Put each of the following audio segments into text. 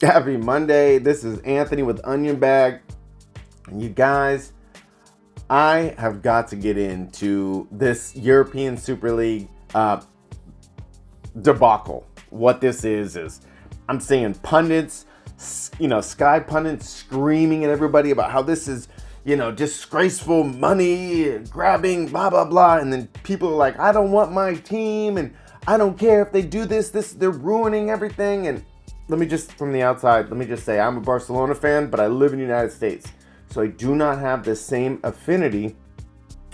Happy Monday. This is Anthony with Onion Bag. And you guys, I have got to get into this European Super League debacle. What this is I'm seeing pundits, Sky pundits screaming at everybody about how this is, disgraceful money grabbing, blah, blah, blah. And then people are like, I don't want my team and I don't care if they do this, they're ruining everything. And from the outside, let me just say I'm a Barcelona fan, but I live in the United States. So I do not have the same affinity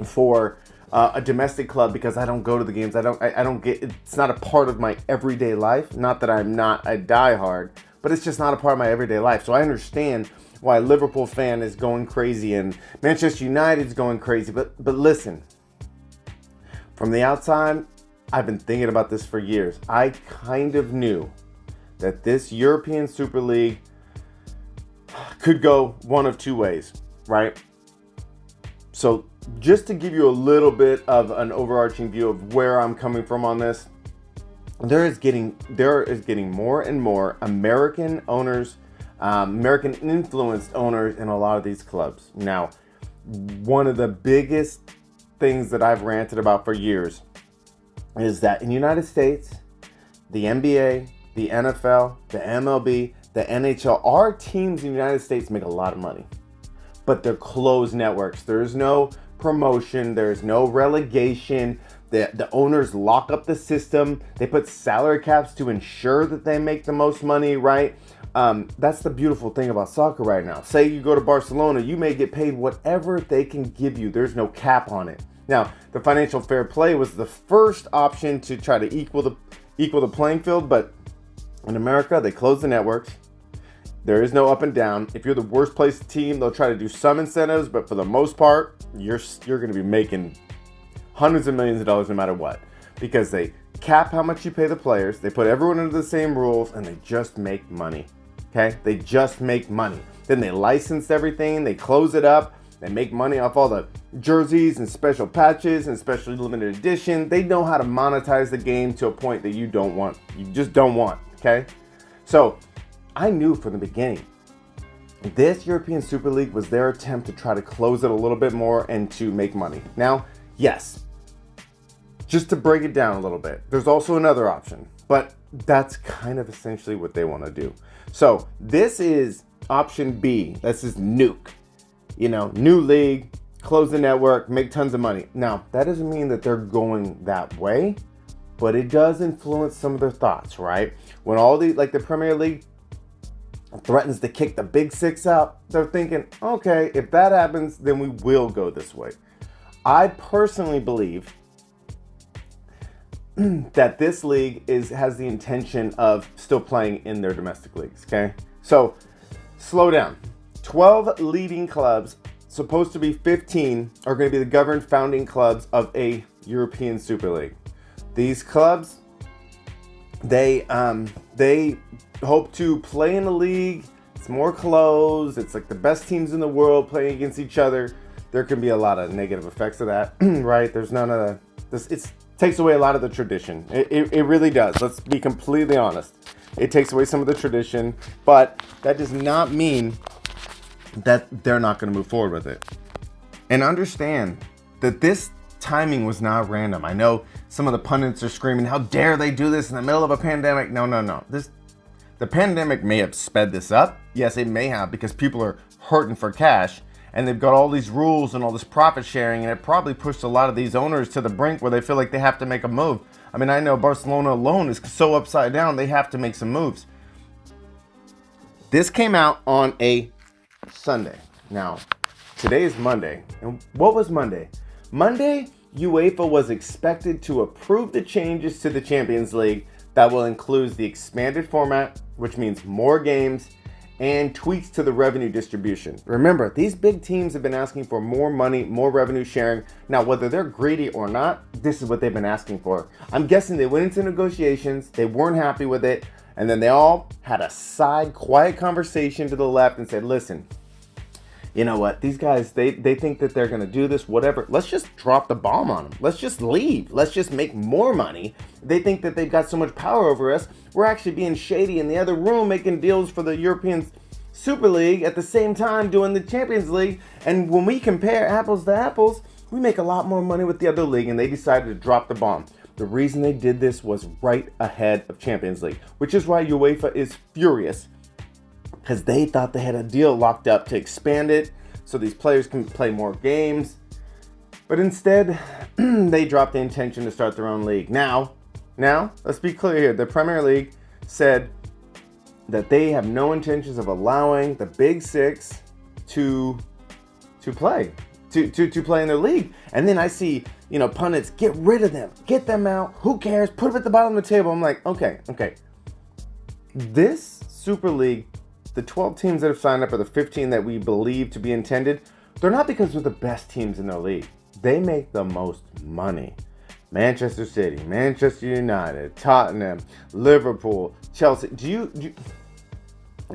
for a domestic club because I don't go to the games. I don't get, it's not a part of my everyday life. Not that I'm not a diehard, but it's just not a part of my everyday life. So I understand why a Liverpool fan is going crazy and Manchester United's going crazy. But listen, from the outside, I've been thinking about this for years. I kind of knew that this European Super League could go one of two ways, right? So just to give you a little bit of an overarching view of where I'm coming from on this, there is getting more and more American owners, American influenced owners in a lot of these clubs. Now, one of the biggest things that I've ranted about for years is that in the United States, the NBA, the NFL, the MLB, the NHL, our teams in the United States make a lot of money, but they're closed networks. There's no promotion. There's no relegation. The owners lock up the system. They put salary caps to ensure that they make the most money, right? That's the beautiful thing about soccer right now. Say you go to Barcelona, you may get paid whatever they can give you. There's no cap on it. Now, the financial fair play was the first option to try to equal the playing field, but in America, they close the networks. There is no up and down. If you're the worst placed team, they'll try to do some incentives, but for the most part, you're going to be making hundreds of millions of dollars no matter what, because they cap how much you pay the players. They put everyone under the same rules, and they just make money. Okay, they just make money. Then they license everything. They close it up. They make money off all the jerseys and special patches and special limited edition. They know how to monetize the game to a point that you just don't want. Okay, so I knew from the beginning this European Super League was their attempt to try to close it a little bit more and to make money. Now, yes, just to break it down a little bit, there's also another option, but that's kind of essentially what they want to do. So this is option B. This is nuke. New league, close the network, make tons of money. Now, that doesn't mean that they're going that way, but it does influence some of their thoughts, right? When the Premier League threatens to kick the big six out, they're thinking, okay, if that happens, then we will go this way. I personally believe that this league has the intention of still playing in their domestic leagues, okay? So, slow down. 12 leading clubs, supposed to be 15, are going to be the governed founding clubs of a European Super League. These clubs, they hope to play in a league. It's more closed. It's like the best teams in the world playing against each other. There can be a lot of negative effects of that, right? There's none of this. It takes away a lot of the tradition. It really does. Let's be completely honest. It takes away some of the tradition, but that does not mean that they're not going to move forward with it. And understand that this timing was not random. I know some of the pundits are screaming, how dare they do this in the middle of a pandemic? No. The pandemic may have sped this up. Yes, it may have, because people are hurting for cash and they've got all these rules and all this profit sharing, and it probably pushed a lot of these owners to the brink where they feel like they have to make a move. I mean, I know Barcelona alone is so upside down, they have to make some moves. This came out on a Sunday. Now, today is Monday. And what was Monday? Monday, UEFA was expected to approve the changes to the Champions League that will include the expanded format, which means more games, and tweaks to the revenue distribution. Remember, these big teams have been asking for more money, more revenue sharing. Now, whether they're greedy or not, this is what they've been asking for. I'm guessing they went into negotiations, they weren't happy with it, and then they all had a side, quiet conversation to the left and said, listen, you know what, these guys, they think that they're going to do this, whatever. Let's just drop the bomb on them. Let's just leave. Let's just make more money They think that they've got so much power over us. We're actually being shady in the other room, making deals for the European Super League at the same time doing the Champions League. And when we compare apples to apples, we make a lot more money with the other league, and they decided to drop the bomb. The reason they did this was right ahead of Champions League, which is why UEFA is furious, because they thought they had a deal locked up to expand it so these players can play more games. But instead, they dropped the intention to start their own league. Now, let's be clear here. The Premier League said that they have no intentions of allowing the Big Six to play in their league. And then I see, pundits, get rid of them, get them out. Who cares? Put them at the bottom of the table. I'm like, okay. This Super League, the 12 teams that have signed up are the 15 that we believe to be intended. They're not because they're the best teams in their league. They make the most money. Manchester City, Manchester United, Tottenham, Liverpool, Chelsea. Do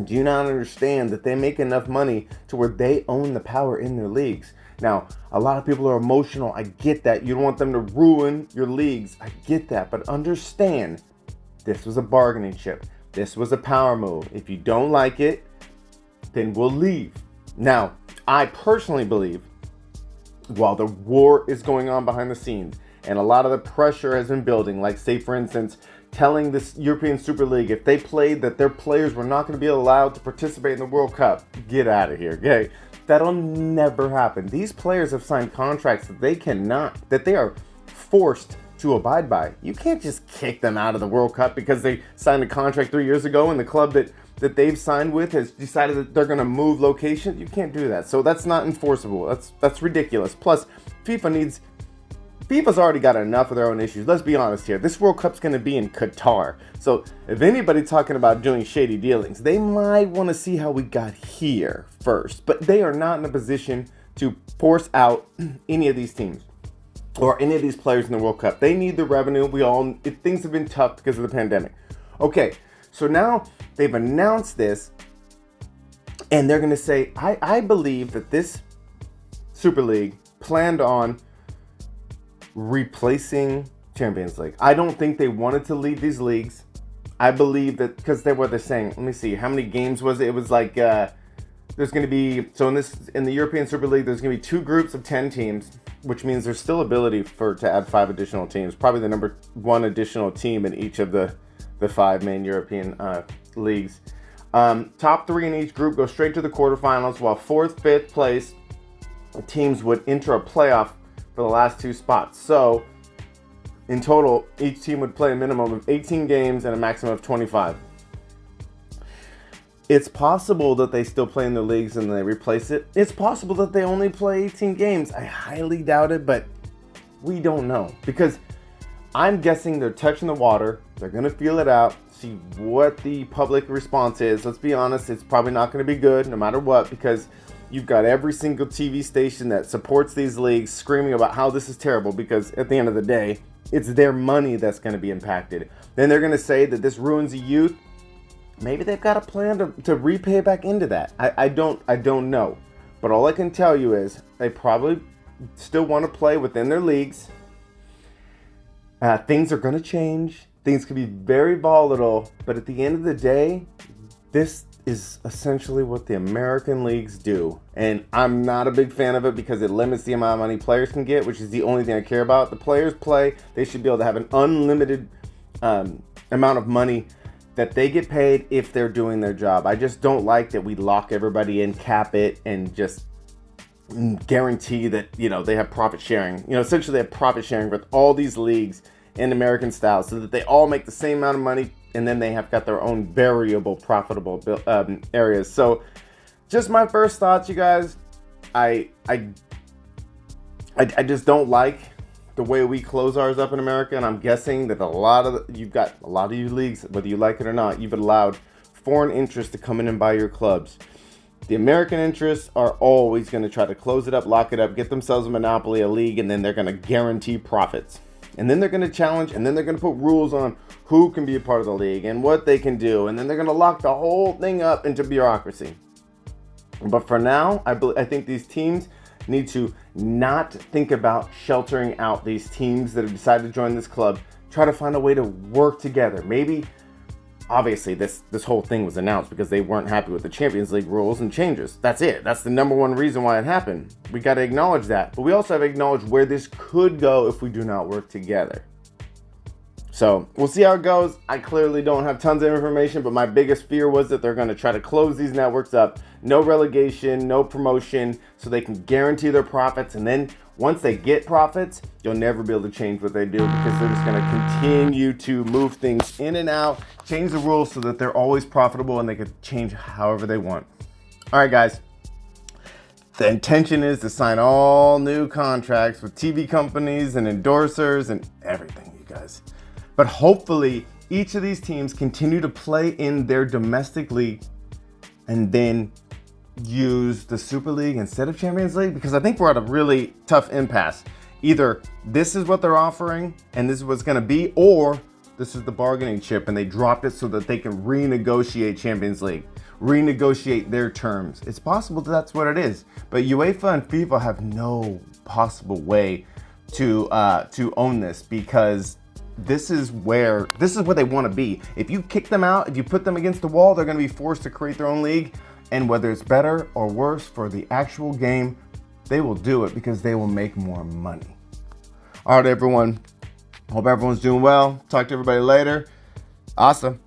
you not understand that they make enough money to where they own the power in their leagues? Now, a lot of people are emotional. I get that. You don't want them to ruin your leagues. I get that. But understand, this was a bargaining chip. This was a power move. If you don't like it, then we'll leave. Now, I personally believe, while the war is going on behind the scenes and a lot of the pressure has been building, like say for instance, telling this European Super League if they played that their players were not going to be allowed to participate in the World Cup, get out of here, okay? That'll never happen. These players have signed contracts that they are forced to abide by. You can't just kick them out of the World Cup because they signed a contract 3 years ago and the club that they've signed with has decided that they're going to move location. You can't do that. So that's not enforceable. That's ridiculous. Plus, FIFA's already got enough of their own issues. Let's be honest here. This World Cup's going to be in Qatar. So if anybody talking about doing shady dealings, they might want to see how we got here first. But they are not in a position to force out any of these teams or any of these players in the World Cup. They need the revenue. Things have been tough because of the pandemic. Okay, so now they've announced this, and they're going to say, I believe that this Super League planned on replacing Champions League. I don't think they wanted to leave these leagues. I believe that because they're saying, let me see, how many games was it? It was like, there's going to be, so in the European Super League, there's going to be 2 groups of 10 teams, which means there's still ability to add 5 additional teams, probably the number 1 additional team in each of the 5 main European leagues. Top 3 in each group go straight to the quarterfinals, while 4th, 5th place teams would enter a playoff for the last 2 spots. So in total, each team would play a minimum of 18 games and a maximum of 25. It's possible that they still play in the leagues and they replace it. It's possible that they only play 18 games. I highly doubt it, but we don't know. Because I'm guessing they're touching the water. They're going to feel it out, see what the public response is. Let's be honest, it's probably not going to be good no matter what, because you've got every single TV station that supports these leagues screaming about how this is terrible, because at the end of the day, it's their money that's going to be impacted. Then they're going to say that this ruins the youth. Maybe they've got a plan to repay back into that. I don't know. But all I can tell you is they probably still want to play within their leagues. Things are going to change. Things can be very volatile. But at the end of the day, this is essentially what the American leagues do. And I'm not a big fan of it because it limits the amount of money players can get, which is the only thing I care about. The players play. They should be able to have an unlimited amount of money that they get paid if they're doing their job. I just don't like that we lock everybody in, cap it, and just guarantee that, they have profit sharing. Essentially they have profit sharing with all these leagues in American style so that they all make the same amount of money, and then they have got their own variable profitable areas. So just my first thoughts, you guys. I just don't like the way we close ours up in America, and I'm guessing that you've got a lot of you leagues, whether you like it or not, you've allowed foreign interests to come in and buy your clubs. The American interests are always going to try to close it up, lock it up, get themselves a monopoly, a league, and then they're going to guarantee profits. And then they're going to challenge, and then they're going to put rules on who can be a part of the league and what they can do, and then they're going to lock the whole thing up into bureaucracy. But for now, I think these teams need to not think about sheltering out these teams that have decided to join this club. try to find a way to work together. Maybe, obviously, this whole thing was announced because they weren't happy with the Champions League rules and changes. That's it. That's the number one reason why it happened. We got to acknowledge that. But we also have to acknowledge where this could go if we do not work together. So we'll see how it goes. I clearly don't have tons of information, but my biggest fear was that they're going to try to close these networks up. No relegation, no promotion, so they can guarantee their profits. And then once they get profits, you'll never be able to change what they do because they're just going to continue to move things in and out, change the rules so that they're always profitable and they can change however they want. All right, guys. The intention is to sign all new contracts with TV companies and endorsers and everything, you guys. But hopefully, each of these teams continue to play in their domestic league and then use the Super League instead of Champions League, because I think we're at a really tough impasse. Either this is what they're offering and this is what's going to be, or this is the bargaining chip and they dropped it so that they can renegotiate Champions League, renegotiate their terms. It's possible that that's what it is, but UEFA and FIFA have no possible way to own this, because this is where they want to be. If you kick them out, if you put them against the wall, they're going to be forced to create their own league. And whether it's better or worse for the actual game, they will do it because they will make more money. All right, everyone. Hope everyone's doing well. Talk to everybody later. Awesome.